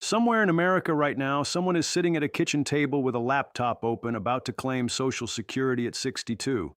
Somewhere in America right now, someone is sitting at a kitchen table with a laptop open about to claim Social Security at 62.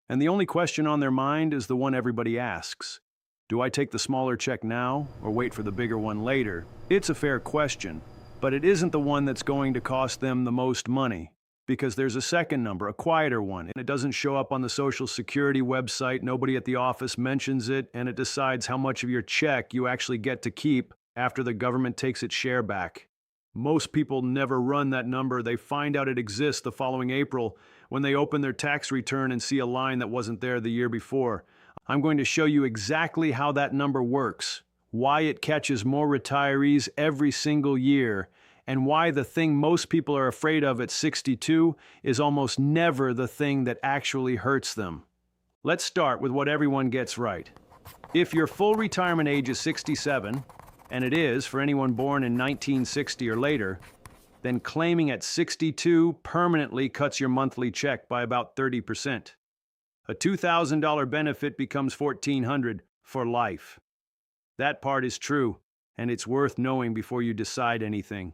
And the only question on their mind is the one everybody asks. Do I take the smaller check now or wait for the bigger one later? It's a fair question, but it isn't the one that's going to cost them the most money. Because there's a second number, a quieter one, and it doesn't show up on the Social Security website, nobody at the office mentions it, and it decides how much of your check you actually get to keep after the government takes its share back. Most people never run that number. They find out it exists the following April when they open their tax return and see a line that wasn't there the year before. I'm going to show you exactly how that number works, why it catches more retirees every single year, and why the thing most people are afraid of at 62 is almost never the thing that actually hurts them. Let's start with what everyone gets right. If your full retirement age is 67, and it is for anyone born in 1960 or later, then claiming at 62 permanently cuts your monthly check by about 30%. A $2,000 benefit becomes $1,400 for life. That part is true, and it's worth knowing before you decide anything.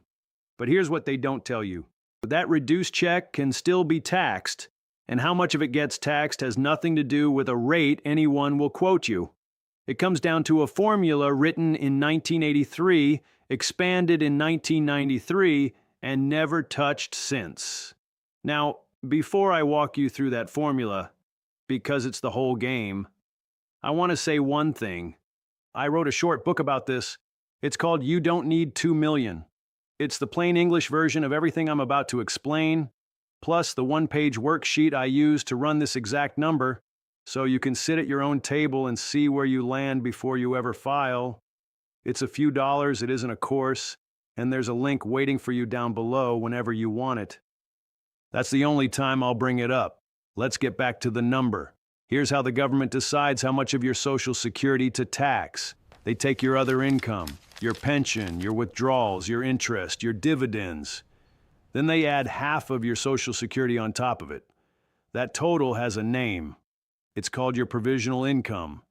But here's what they don't tell you. That reduced check can still be taxed, and how much of it gets taxed has nothing to do with a rate anyone will quote you. It comes down to a formula written in 1983, expanded in 1993, and never touched since. Now, before I walk you through that formula, because it's the whole game, I want to say one thing. I wrote a short book about this. It's called You Don't Need 2 Million. It's the plain English version of everything I'm about to explain, plus the one-page worksheet I used to run this exact number, so you can sit at your own table and see where you land before you ever file. It's a few dollars, it isn't a course, and there's a link waiting for you down below whenever you want it. That's the only time I'll bring it up. Let's get back to the number. Here's how the government decides how much of your Social Security to tax. They take your other income, your pension, your withdrawals, your interest, your dividends. Then they add half of your Social Security on top of it. That total has a name. It's called your provisional income.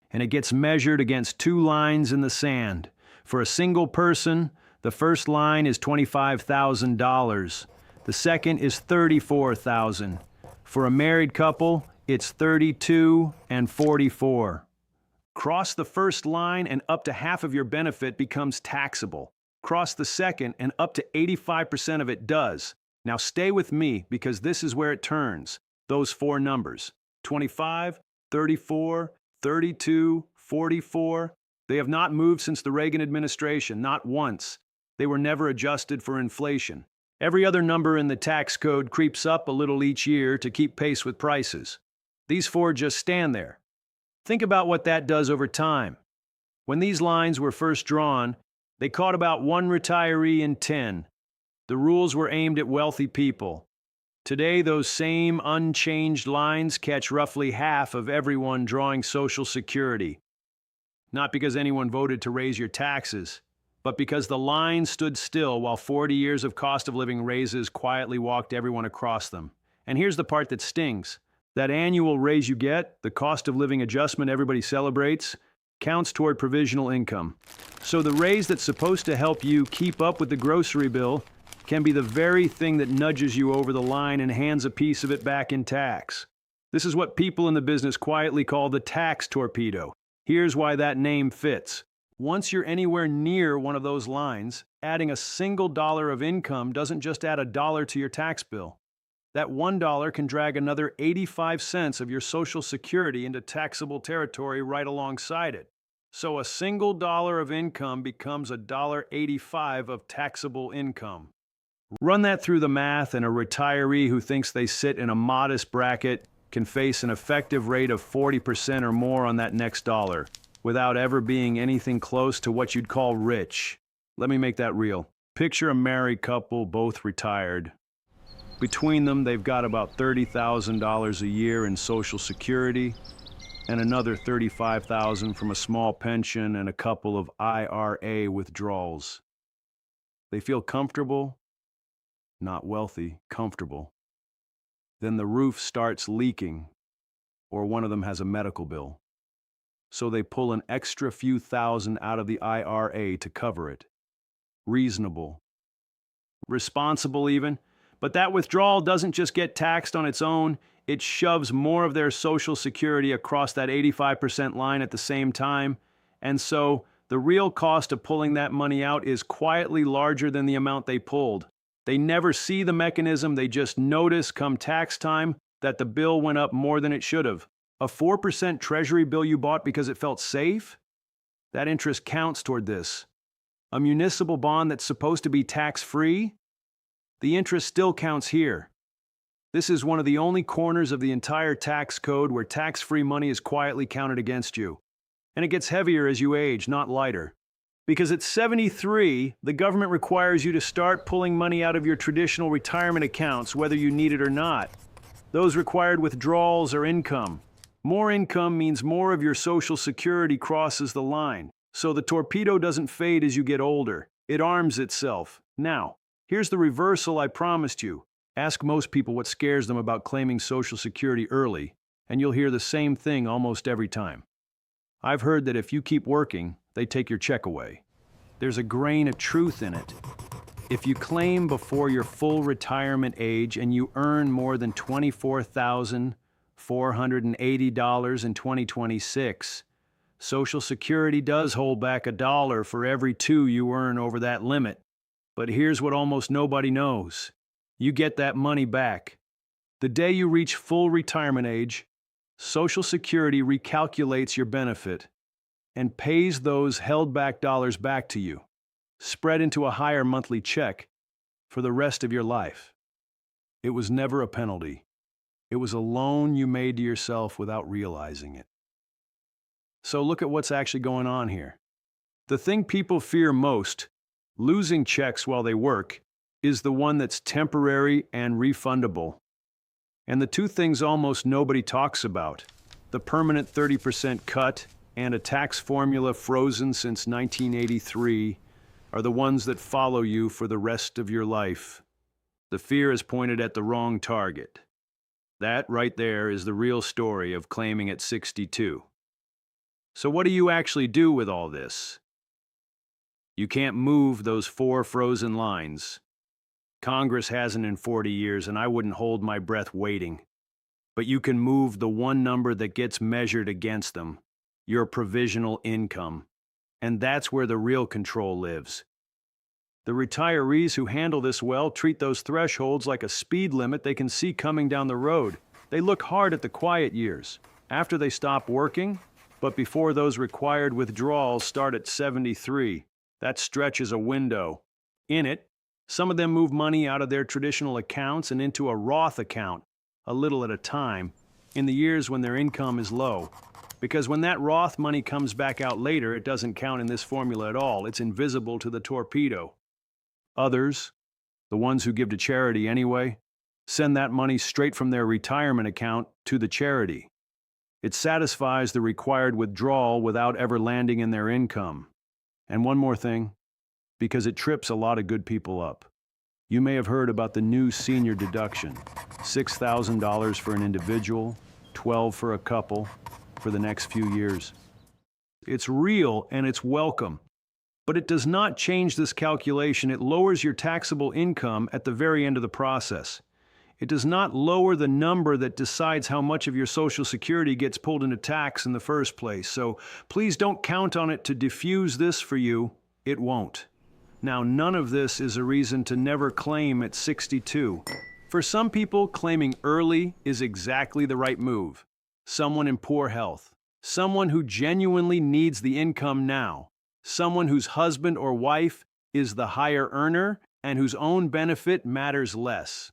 And it gets measured against two lines in the sand. For a single person, the first line is $25,000. The second is $34,000. For a married couple, it's 32 and 44. Cross the first line and up to half of your benefit becomes taxable. Cross the second and up to 85% of it does. Now stay with me because this is where it turns. Those four numbers, 25, 34, 32, 44, they have not moved since the Reagan administration, not once. They were never adjusted for inflation. Every other number in the tax code creeps up a little each year to keep pace with prices. These four just stand there. Think about what that does over time. When these lines were first drawn, they caught about one retiree in 10. The rules were aimed at wealthy people. Today, those same unchanged lines catch roughly half of everyone drawing Social Security. Not because anyone voted to raise your taxes, but because the line stood still while 40 years of cost of living raises quietly walked everyone across them. And here's the part that stings. That annual raise you get, the cost of living adjustment everybody celebrates, counts toward provisional income. So the raise that's supposed to help you keep up with the grocery bill can be the very thing that nudges you over the line and hands a piece of it back in tax. This is what people in the business quietly call the tax torpedo. Here's why that name fits. Once you're anywhere near one of those lines, adding a single dollar of income doesn't just add a dollar to your tax bill. That $1 can drag another 85 cents of your Social Security into taxable territory right alongside it. So a single dollar of income becomes $1.85 of taxable income. Run that through the math, and a retiree who thinks they sit in a modest bracket can face an effective rate of 40% or more on that next dollar, without ever being anything close to what you'd call rich. Let me make that real. Picture a married couple, both retired. Between them, they've got about $30,000 a year in Social Security and another $35,000 from a small pension and a couple of IRA withdrawals. They feel comfortable, not wealthy, comfortable. Then the roof starts leaking, or one of them has a medical bill. So they pull an extra few thousand out of the IRA to cover it. reasonable, responsible even. But that withdrawal doesn't just get taxed on its own, it shoves more of their Social Security across that 85% line at the same time. And so the real cost of pulling that money out is quietly larger than the amount they pulled. They never see the mechanism, they just notice come tax time that the bill went up more than it should have. A 4% treasury bill you bought because it felt safe? That interest counts toward this. A municipal bond that's supposed to be tax-free? The interest still counts here. This is one of the only corners of the entire tax code where tax-free money is quietly counted against you. And it gets heavier as you age, not lighter. Because at 73, the government requires you to start pulling money out of your traditional retirement accounts, whether you need it or not. Those required withdrawals are income. More income means more of your Social Security crosses the line. So the torpedo doesn't fade as you get older. It arms itself. Now, here's the reversal I promised you. Ask most people what scares them about claiming Social Security early, and you'll hear the same thing almost every time. I've heard that if you keep working, they take your check away. There's a grain of truth in it. If you claim before your full retirement age and you earn more than $24,480 in 2026, Social Security does hold back $1 for every $2 you earn over that limit. But here's what almost nobody knows. You get that money back. The day you reach full retirement age, Social Security recalculates your benefit and pays those held back dollars back to you, spread into a higher monthly check for the rest of your life. It was never a penalty. It was a loan you made to yourself without realizing it. So look at what's actually going on here. The thing people fear most, losing checks while they work, is the one that's temporary and refundable. And the two things almost nobody talks about, the permanent 30% cut and a tax formula frozen since 1983, are the ones that follow you for the rest of your life. The fear is pointed at the wrong target. That right there is the real story of claiming at 62. So what do you actually do with all this? You can't move those 4 frozen lines. Congress hasn't in 40 years, and I wouldn't hold my breath waiting. But you can move the one number that gets measured against them, your provisional income. And that's where the real control lives. The retirees who handle this well treat those thresholds like a speed limit they can see coming down the road. They look hard at the quiet years, after they stop working, but before those required withdrawals start at 73. That stretch is a window. In it, some of them move money out of their traditional accounts and into a Roth account, a little at a time, in the years when their income is low. Because when that Roth money comes back out later, it doesn't count in this formula at all. It's invisible to the torpedo. Others, the ones who give to charity anyway, send that money straight from their retirement account to the charity. It satisfies the required withdrawal without ever landing in their income. And one more thing, because it trips a lot of good people up. You may have heard about the new senior deduction, $6,000 for an individual, $12,000 for a couple, for the next few years. It's real and it's welcome, but it does not change this calculation. It lowers your taxable income at the very end of the process. It does not lower the number that decides how much of your Social Security gets pulled into tax in the first place. So please don't count on it to diffuse this for you. It won't. Now, none of this is a reason to never claim at 62. For some people, claiming early is exactly the right move. Someone in poor health, someone who genuinely needs the income now, someone whose husband or wife is the higher earner and whose own benefit matters less.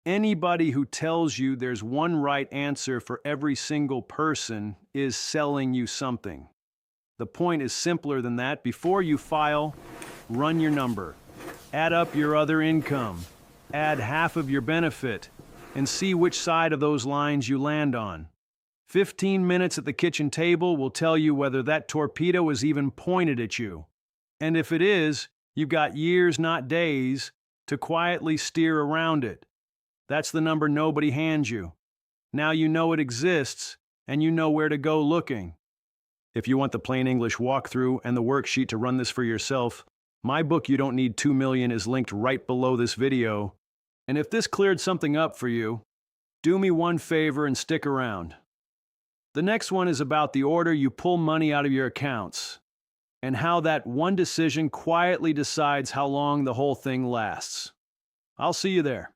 Anybody who tells you there's one right answer for every single person is selling you something. The point is simpler than that. Before you file, run your number, add up your other income, add half of your benefit, and see which side of those lines you land on. 15 minutes at the kitchen table will tell you whether that torpedo is even pointed at you. And if it is, you've got years, not days, to quietly steer around it. That's the number nobody hands you. Now you know it exists, and you know where to go looking. If you want the plain English walkthrough and the worksheet to run this for yourself, My book, You Don't Need 2 Million, is linked right below this video. And if this cleared something up for you, do me one favor and stick around. The next one is about the order you pull money out of your accounts, and how that one decision quietly decides how long the whole thing lasts. I'll see you there.